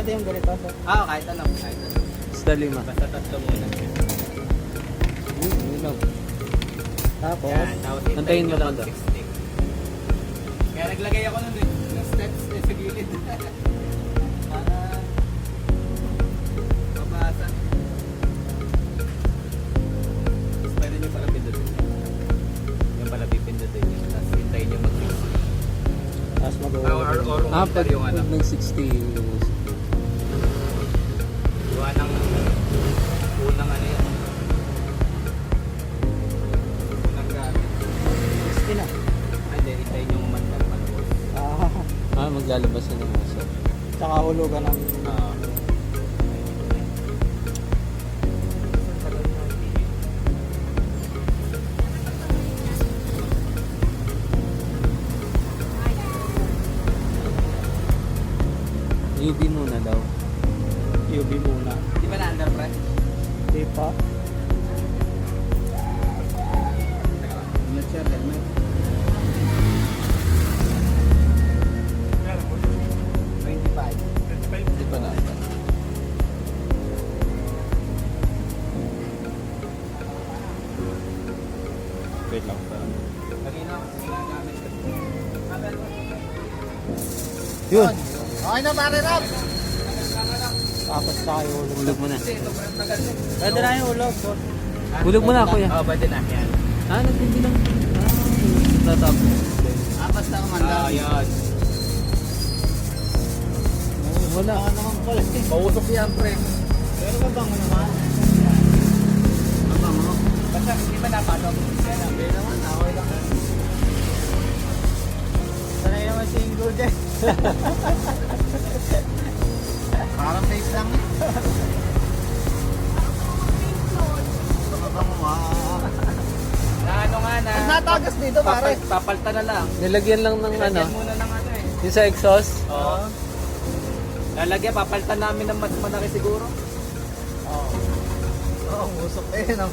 pwede yung ganito. So. Kahit ano. Kahit ano. Basta 5. Basta tatlo muna. Ilaw. Tapos, Yan, tapos Antayin mo lang daw. 160. Kaya naglagay ako nun eh. Ng steps sa gilid. Para mabasa. Tapos pwede nyo pala pindutin. Yung pala pipindutin nyo. Tapos hintayin nyo mag-fix. tapos Or Pag yung ano. nag-60. Gawa ng unang ano yan. Unang gamit. 60 na. Ay, hindi. Hintayin nyo umandar pala. Maglalabas na ng uso. Tsaka hulugan ng... UV muna daw. UV muna. Di ba na-under pre? Di pa. Helmet sir, helmet. Hindi pa na. Wait lang. Kanina ako ginagamit ko. Yun. Okay na pare Rob! Tapos tayo hulog. Hulog mo na. Kasi sobrang tagal eh. Pwede na yung hulog, boss. Hulog mo na, kuya. Pwede na. Yan. Nagtindi lang. Tatapos. Basta umandar. Yan. Wala. naman pala. Pausok yan pre. Pero mabango naman. Mabango. Basta hindi ba napasok? Yan lang. Hindi naman. Okay lang. Sanay naman si Ingo dyan. Parang safe lang eh. Na ano nga na. Natagas dito, pare. Papalta na lang. Nilagyan lang ng ano. Lagyan muna ng ano eh. Yung sa exhaust. Oo. Lalagyan, papalitan namin ng mas malaki siguro. Oo, usok eh, no?